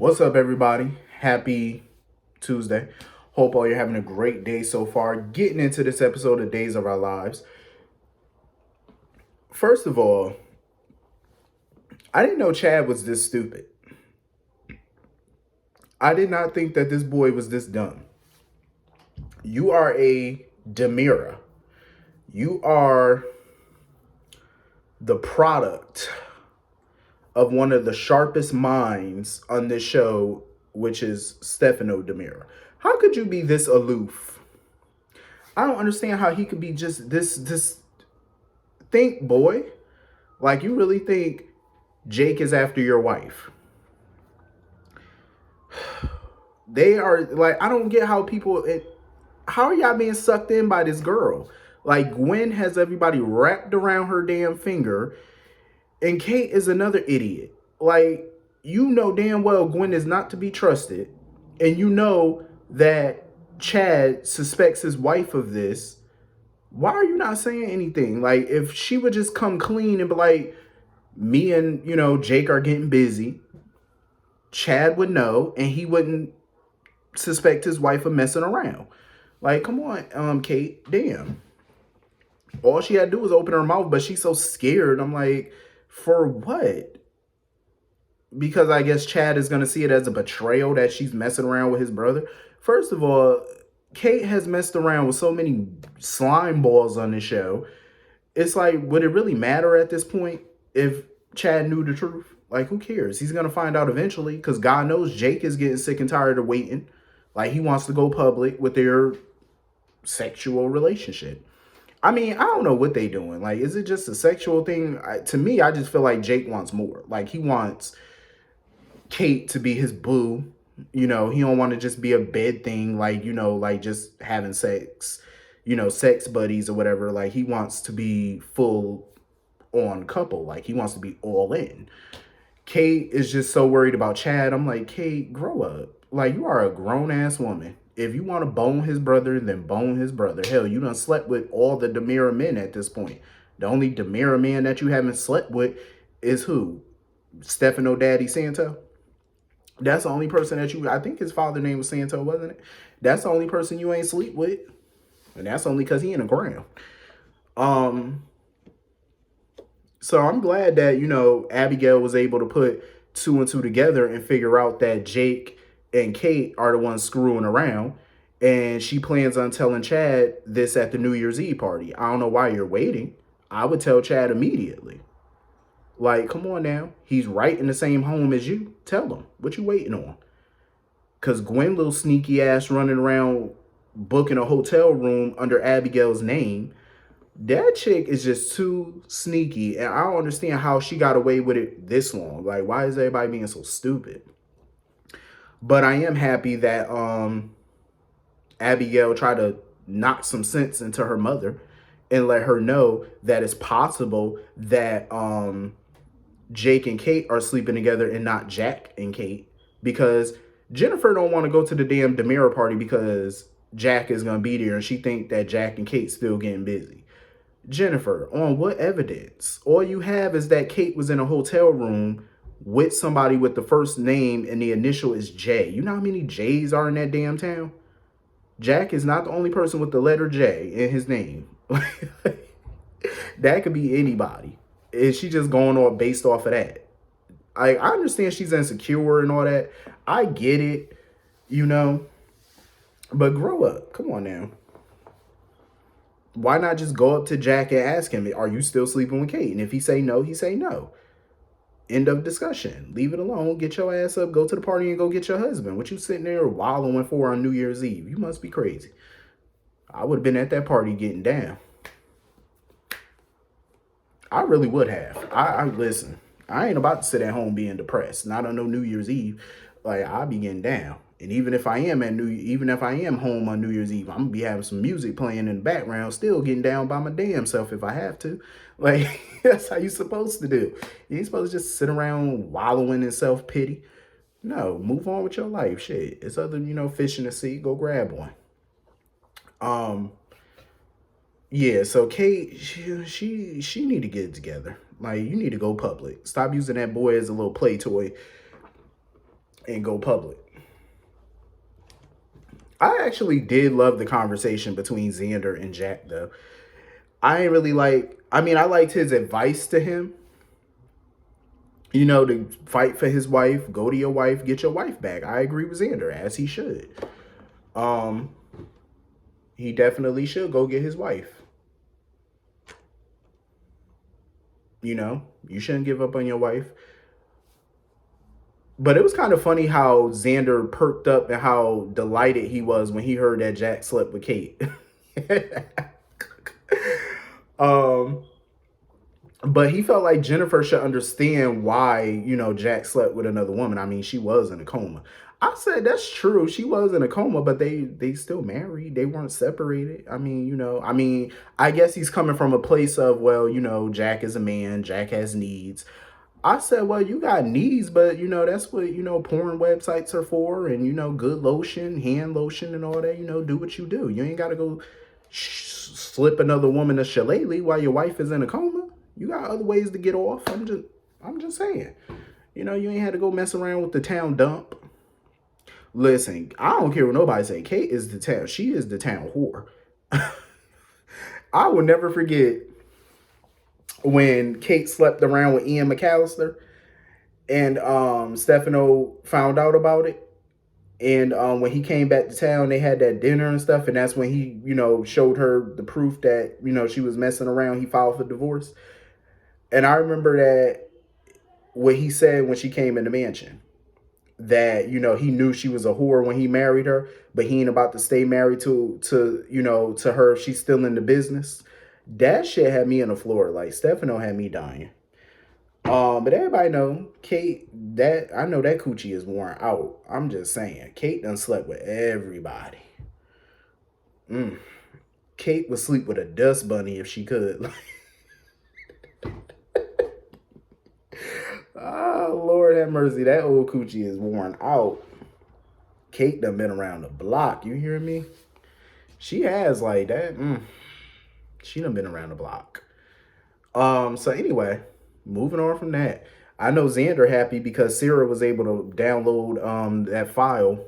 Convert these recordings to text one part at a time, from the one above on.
What's up, everybody? Happy Tuesday. Hope all you're having a great day so far. Getting into this episode of Days of Our Lives. First of all, I didn't know Chad was this stupid. I did not think that this boy was this dumb. You are a Demira. You are the product of one of the sharpest minds on this show, which is Stefano Demira. How could you be this aloof? I don't understand how he could be just this think boy. Like, you really think Jake is after your wife? They are like, I don't get how how are y'all being sucked in by this girl? Like, Gwen has everybody wrapped around her damn finger, and Kate is another idiot. Like, you know damn well Gwen is not to be trusted, and you know that Chad suspects his wife of this. Why are you not saying anything? Like, if she would just come clean and be like, me and, Jake are getting busy, Chad would know, and he wouldn't suspect his wife of messing around. Like, come on, Kate, damn. All she had to do was open her mouth, but she's so scared. I'm like, for what? Because I guess Chad is going to see it as a betrayal that she's messing around with his brother. First of all, Kate has messed around with so many slime balls on this show. It's like, would it really matter at this point if Chad knew the truth? Like, who cares? He's going to find out eventually, because God knows Jake is getting sick and tired of waiting. Like, he wants to go public with their sexual relationship. I mean, I don't know what they doing. Like, is it just a sexual thing? To me, I just feel like Jake wants more. Like, he wants Kate to be his boo. He don't want to just be a bed thing, like, like just having sex, sex buddies or whatever. Like, he wants to be full on couple. Like, he wants to be all in. Kate is just so worried about Chad. I'm like, Kate, grow up. Like, you are a grown-ass woman. If you want to bone his brother, then bone his brother. Hell, you done slept with all the Demira men at this point. The only Demira man that you haven't slept with is who? Stefano Daddy Santo? That's the only person that I think his father name was Santo, wasn't it? That's the only person you ain't sleep with. And that's only because he in the ground. So I'm glad that, Abigail was able to put two and two together and figure out that Jake and Kate are the ones screwing around. And she plans on telling Chad this at the New Year's Eve party. I don't know why you're waiting. I would tell Chad immediately. Like, come on now. He's right in the same home as you. Tell him. What you waiting on? Because Gwen, little sneaky ass, running around booking a hotel room under Abigail's name. That chick is just too sneaky. And I don't understand how she got away with it this long. Like, why is everybody being so stupid? But I am happy that Abigail tried to knock some sense into her mother and let her know that it's possible that Jake and Kate are sleeping together and not Jack and Kate, because Jennifer don't want to go to the damn Demira party because Jack is going to be there and she think that Jack and Kate still getting busy. Jennifer, on what evidence? All you have is that Kate was in a hotel room with somebody with the first name and the initial is J. You know how many J's are in that damn town? Jack is not the only person with the letter J in his name. That could be anybody. Is she just going on based off of that? I understand she's insecure and all that. I get it, but grow up. Come on now. Why not just go up to Jack and ask him, are you still sleeping with Kate? And if he say no, he say no. End of discussion. Leave it alone. Get your ass up. Go to the party and go get your husband. What you sitting there wallowing for on New Year's Eve? You must be crazy. I would have been at that party getting down. I really would have. I listen. I ain't about to sit at home being depressed. Not on no New Year's Eve. Like, I'll be getting down. And even if I am home on New Year's Eve, I'm gonna be having some music playing in the background, still getting down by my damn self if I have to. Like, that's how you supposed to do. You ain't supposed to just sit around wallowing in self-pity. No, move on with your life. Shit. It's other, fish in the sea. Go grab one. Yeah, so Kate, she need to get it together. Like, you need to go public. Stop using that boy as a little play toy and go public. I actually did love the conversation between Xander and Jack, though. I ain't really like, I mean, I liked his advice to him, you know, to fight for his wife, go to your wife, get your wife back. I agree with Xander, as he should. Um, he definitely should go get his wife. You know, you shouldn't give up on your wife. But it was kind of funny how Xander perked up and how delighted he was when he heard that Jack slept with Kate. um, but he felt like Jennifer should understand why, you know, Jack slept with another woman. I mean, she was in a coma. I said that's true. She was in a coma, but they still married. They weren't separated. I mean, you know, I guess he's coming from a place of, well, you know, Jack is a man, Jack has needs. I said, well, you got needs, but you know, that's what, you know, porn websites are for, and you know, good lotion, hand lotion and all that, you know, do what you do. You ain't gotta go slip another woman a shillelagh while your wife is in a coma. You got other ways to get off. I'm just saying. You know, you ain't had to go mess around with the town dump. Listen, I don't care what nobody say. Kate is the town. She is the town whore. I will never forget when Kate slept around with Ian McAllister and Stefano found out about it. And when he came back to town, they had that dinner and stuff. And that's when he, you know, showed her the proof that, you know, she was messing around. He filed for divorce. And I remember that what he said when she came in the mansion, that, you know, he knew she was a whore when he married her, but he ain't about to stay married to you know, to her if she's still in the business. That shit had me on the floor. Like, Stefano had me dying. But everybody know Kate, that I know that coochie is worn out. I'm just saying, Kate done slept with everybody. Kate would sleep with a dust bunny if she could. Oh, Lord have mercy. That old coochie is worn out. Kate done been around the block. You hear me? She has like that. She done been around the block. So anyway, moving on from that. I know Xander happy because Sarah was able to download that file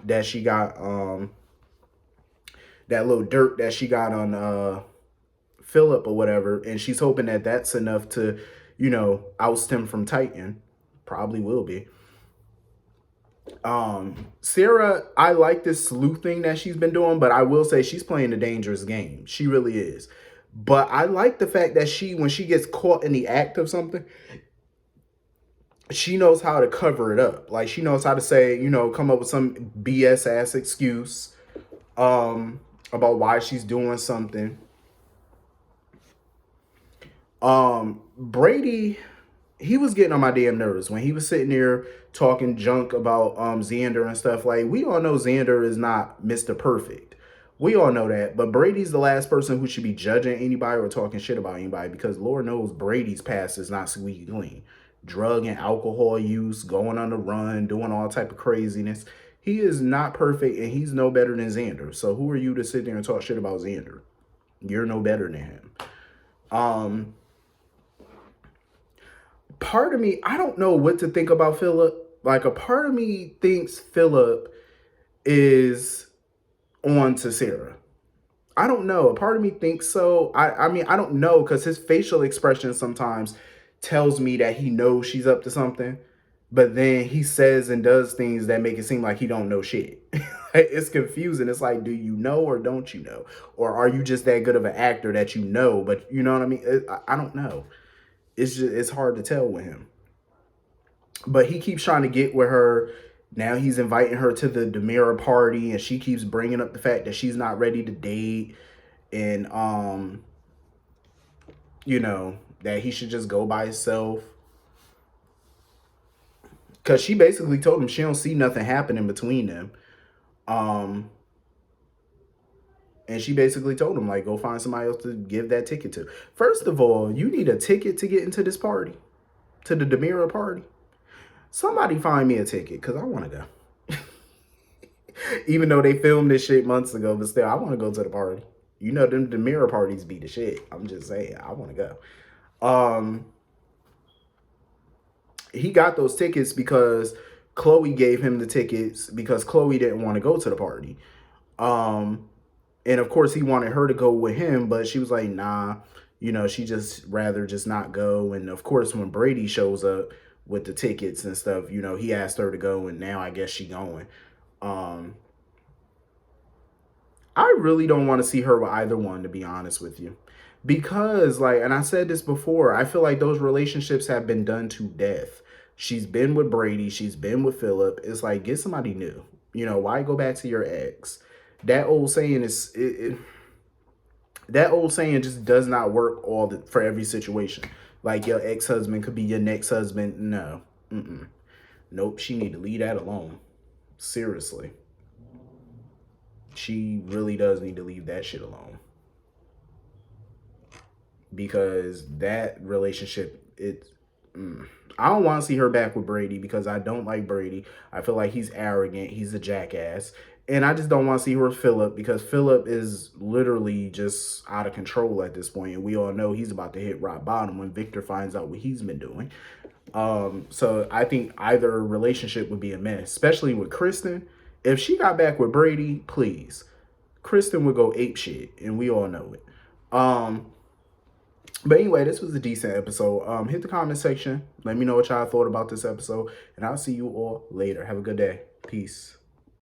that she got, that little dirt that she got on Philip or whatever, and she's hoping that that's enough to, you know, oust him from Titan. Probably will be. Sarah, I like this sleuthing that she's been doing, but I will say she's playing a dangerous game. She really is. But I like the fact that when she gets caught in the act of something, she knows how to cover it up. Like, she knows how to say, you know, come up with some BS ass excuse about why she's doing something. Brady, he was getting on my damn nerves when he was sitting there talking junk about Xander and stuff. Like, we all know Xander is not Mr. Perfect. We all know that. But Brady's the last person who should be judging anybody or talking shit about anybody, because Lord knows Brady's past is not squeaky clean. Drug and alcohol use, going on the run, doing all type of craziness. He is not perfect, and he's no better than Xander. So who are you to sit there and talk shit about Xander? You're no better than him. Part of me, I don't know what to think about Philip. Like, a part of me thinks Philip is on to Sarah. I don't know. A part of me thinks so. I mean, I don't know, because his facial expression sometimes tells me that he knows she's up to something, but then he says and does things that make it seem like he don't know shit. It's confusing. It's like, do you know or don't you know? Or are you just that good of an actor that you know, but you know what I mean? I don't know. It's hard to tell with him. But he keeps trying to get with her. Now he's inviting her to the Demira party, and she keeps bringing up the fact that she's not ready to date, and you know, that he should just go by himself. Because she basically told him she don't see nothing happening between them. And she basically told him, like, go find somebody else to give that ticket to. First of all, you need a ticket to get into this party, to the Demira party. Somebody find me a ticket, because I want to go. Even though they filmed this shit months ago, but still, I want to go to the party. You know, them Demira parties be the shit. I'm just saying, I want to go. He got those tickets because Chloe gave him the tickets because Chloe didn't want to go to the party. Um, and of course he wanted her to go with him, but she was like, nah, she just rather just not go. And of course, when Brady shows up with the tickets and stuff, he asked her to go, and now I guess she going. Um, I really don't want to see her with either one, to be honest with you. Because, like, and I said this before, I feel like those relationships have been done to death. She's been with Brady, she's been with Philip. It's like, get somebody new. Why go back to your ex? That old saying that old saying just does not work for every situation. Like your ex-husband could be your next husband. No. Mm-mm. Nope, she need to leave that alone. Seriously. She really does need to leave that shit alone. Because that relationship, I don't want to see her back with Brady because I don't like Brady. I feel like he's arrogant. He's a jackass. And I just don't want to see her with Philip because Philip is literally just out of control at this point. And we all know he's about to hit rock bottom when Victor finds out what he's been doing. So I think either relationship would be a mess, especially with Kristen. If she got back with Brady, please. Kristen would go ape shit, and we all know it. But anyway, this was a decent episode. Hit the comment section. Let me know what y'all thought about this episode. And I'll see you all later. Have a good day. Peace.